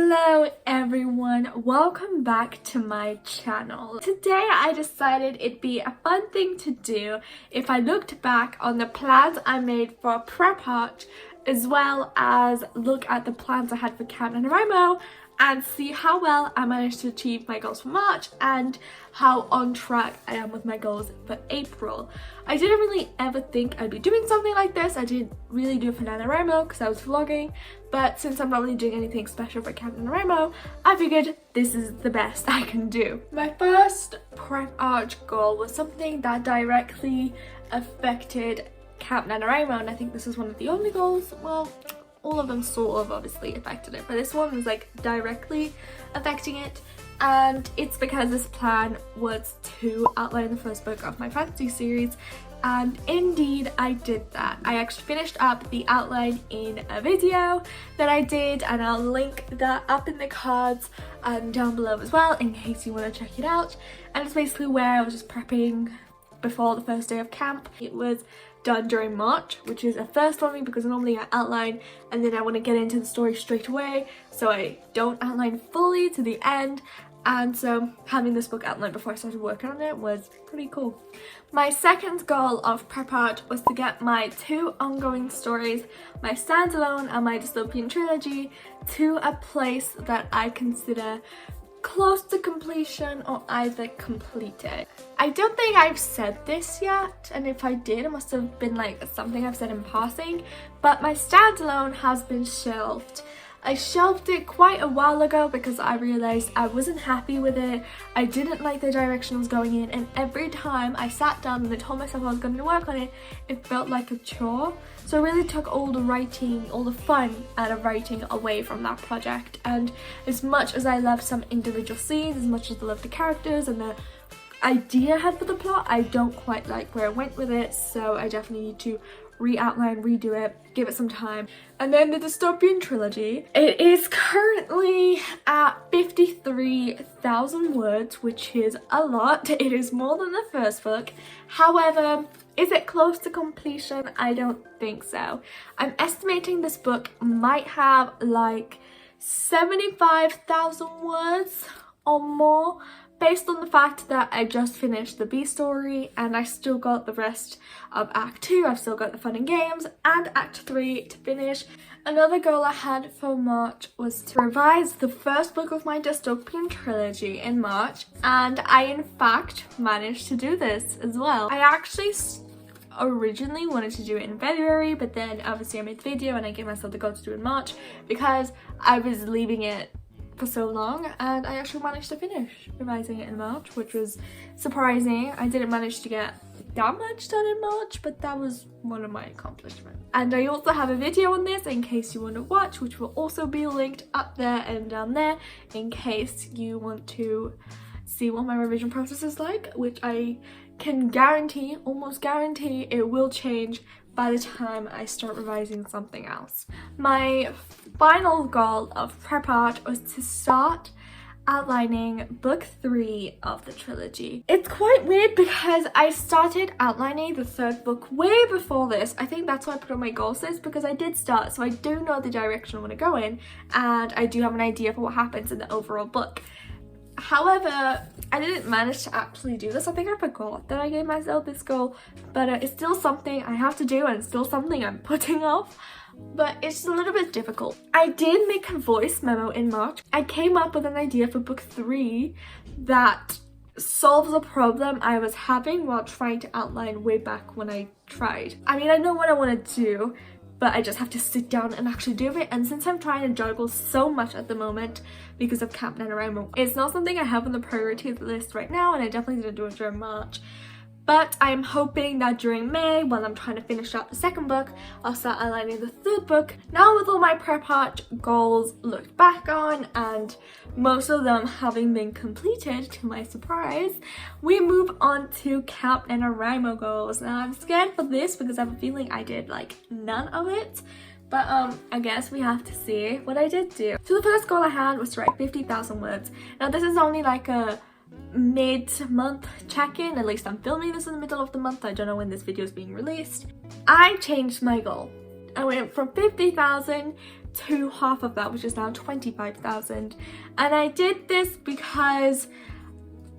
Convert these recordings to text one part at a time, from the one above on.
Hello everyone, welcome back to my channel. Today I decided it'd be a fun thing to do if I looked back on the plans I made for Preparch, as well as look at the plans I had for Camp NaNoWriMo and see how well I managed to achieve my goals for March and how on track I am with my goals for April. I didn't really ever think I'd be doing something like this. I didn't really do it for NaNoWriMo because I was vlogging, but since I'm not really doing anything special for Camp NaNoWriMo, I figured this is the best I can do. My first Preparch goal was something that directly affected Camp NaNoWriMo, and I think this is one of the only goals. Well, all of them sort of obviously affected it, but this one was like directly affecting it, and it's because this plan was to outline the first book of my fantasy series, and indeed I did that. I actually finished up the outline in a video that I did, and I'll link that up in the cards and down below as well in case you want to check it out. And it's basically where I was just prepping before the first day of camp. It was done during March, which is a first for me because normally I outline and then I want to get into the story straight away, so I don't outline fully to the end, and so having this book outlined before I started working on it was pretty cool. My second goal of Preparch was to get my two ongoing stories, my standalone and my dystopian trilogy, to a place that I consider close to completion or either completed. I don't think I've said this yet, and if I did it must have been like something I've said in passing, but my standalone has been shelved. I shelved it quite a while ago because I realised I wasn't happy with it. I didn't like the direction it was going in, and every time I sat down and I told myself I was going to work on it, it felt like a chore. So I really took all the writing, all the fun out of writing away from that project. And as much as I love some individual scenes, as much as I love the characters and the idea I had for the plot, I don't quite like where I went with it, so I definitely need to re-outline, redo it, give it some time. And then the dystopian trilogy, it is currently at 53,000 words, which is a lot. It is more than the first book. However, is it close to completion? I don't think so. I'm estimating this book might have like 75,000 words or more, based on the fact that I just finished the B story and I still got the rest of Act 2, I've still got the fun and games, and Act 3 to finish. Another goal I had for March was to revise the first book of my dystopian trilogy in March, and I in fact managed to do this as well. I actually originally wanted to do it in February, but then obviously I made the video and I gave myself the goal to do it in March because I was leaving it for so long, and I actually managed to finish revising it in March, which was surprising. I didn't manage to get that much done in March, but that was one of my accomplishments. And I also have a video on this in case you want to watch, which will also be linked up there and down there in case you want to see what my revision process is like, which I can guarantee, almost guarantee, it will change by the time I start revising something else. My final goal of Preparch was to start outlining book 3 of the trilogy. It's quite weird because I started outlining the third book way before this. I think that's why I put on my goals list, because I did start, so I do know the direction I want to go in, and I do have an idea for what happens in the overall book. However, I didn't manage to actually do this. I think I forgot that I gave myself this goal, but it's still something I have to do, and it's still something I'm putting off, but it's a little bit difficult. I did make a voice memo in March. I came up with an idea for book 3 that solves a problem I was having while trying to outline way back when I tried. I mean, I know what I want to do, but I just have to sit down and actually do it. And since I'm trying to juggle so much at the moment because of Camp NaNoWriMo, it's not something I have on the priority list right now, and I definitely didn't do it during March. But I'm hoping that during May, while I'm trying to finish up the second book, I'll start outlining the third book. Now with all my Preparch goals looked back on, and most of them having been completed to my surprise, we move on to Camp NaNoWriMo goals. Now I'm scared for this because I have a feeling I did like none of it. But I guess we have to see what I did do. So the first goal I had was to write 50,000 words. Now this is only like a mid-month check-in, at least I'm filming this in the middle of the month, I don't know when this video is being released. I changed my goal. I went from 50,000 to half of that, which is now 25,000. And I did this because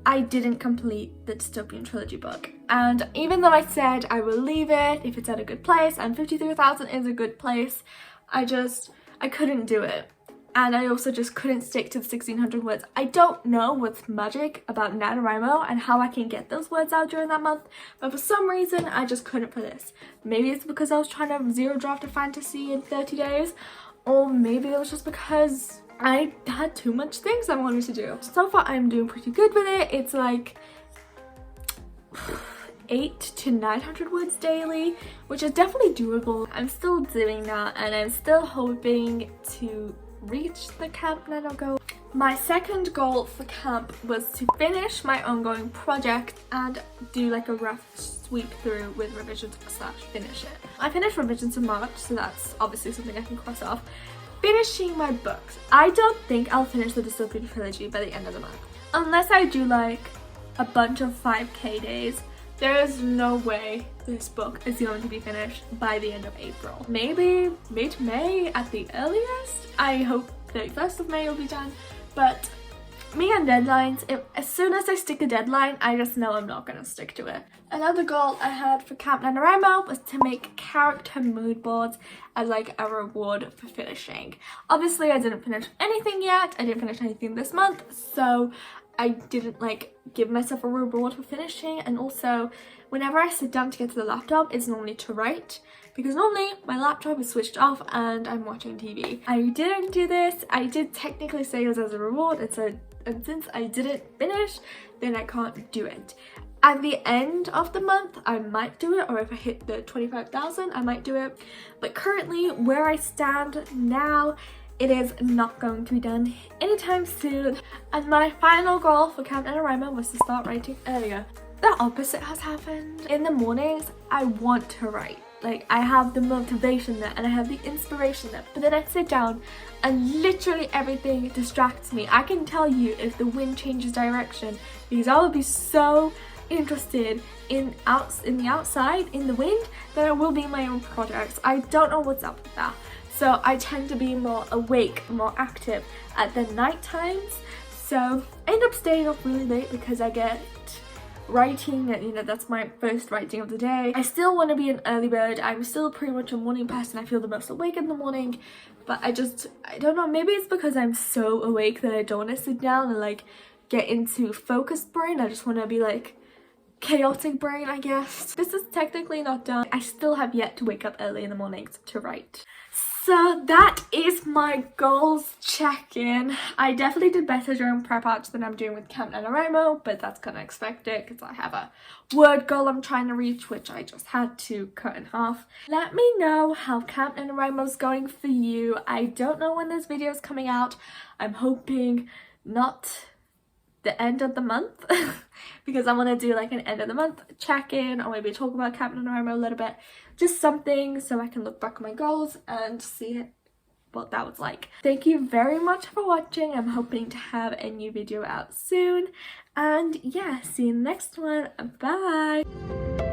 I didn't complete the Dystopian Trilogy book. And even though I said I will leave it if it's at a good place, and 53,000 is a good place, I couldn't do it. And I also just couldn't stick to the 1600 words. I don't know what's magic about NaNoWriMo and how I can get those words out during that month, but for some reason I just couldn't for this. Maybe it's because I was trying to zero draft a fantasy in 30 days, or maybe it was just because I had too much things I wanted to do. So far I'm doing pretty good with it. It's like 800 to 900 words daily, which is definitely doable. I'm still doing that, and I'm still hoping to reach the Camp Nano goal. My second goal for camp was to finish my ongoing project and do like a rough sweep through with revisions / finish it. I finished revisions in March, so that's obviously something I can cross off. Finishing my books. I don't think I'll finish the Dystopian Trilogy by the end of the month. Unless I do like a bunch of 5k days, there is no way this book is going to be finished by the end of April. Maybe mid-May at the earliest. I hope 31st of May will be done. But me and deadlines, as soon as I stick a deadline, I just know I'm not going to stick to it. Another goal I had for Camp NaNoWriMo was to make character mood boards as like a reward for finishing. Obviously I didn't finish anything yet. I didn't finish anything this month, so I didn't like give myself a reward for finishing. And also whenever I sit down to get to the laptop, it's normally to write, because normally my laptop is switched off and I'm watching TV. I didn't do this. I did technically say it was as a reward, and since I didn't finish, then I can't do it. At the end of the month I might do it, or if I hit the 25,000 I might do it, but currently where I stand now, it is not going to be done anytime soon. And my final goal for Camp NaNoWriMo was to start writing earlier. The opposite has happened. In the mornings, I want to write. Like, I have the motivation there and I have the inspiration there, but then I sit down and literally everything distracts me. I can tell you if the wind changes direction, because I will be so interested in the outside, in the wind, that I will be in my own projects. I don't know what's up with that. So I tend to be more awake, more active at the night times. So I end up staying up really late because I get writing, and you know, that's my first writing of the day. I still want to be an early bird. I'm still pretty much a morning person. I feel the most awake in the morning, but I don't know, maybe it's because I'm so awake that I don't want to sit down and like get into focused brain. I just want to be like chaotic brain, I guess. This is technically not done. I still have yet to wake up early in the mornings to write. So that is my goals check-in. I definitely did better during Preparch than I'm doing with Camp NaNoWriMo, but that's kind of expected because I have a word goal I'm trying to reach, which I just had to cut in half. Let me know how Camp NaNoWriMo is going for you. I don't know when this video is coming out. I'm hoping not the end of the month because I want to do like an end of the month check-in, or maybe talk about Camp NaNoWriMo a little bit, just something so I can look back at my goals and see what that was like. Thank you very much for watching. I'm hoping to have a new video out soon, and yeah, see you in the next one. Bye.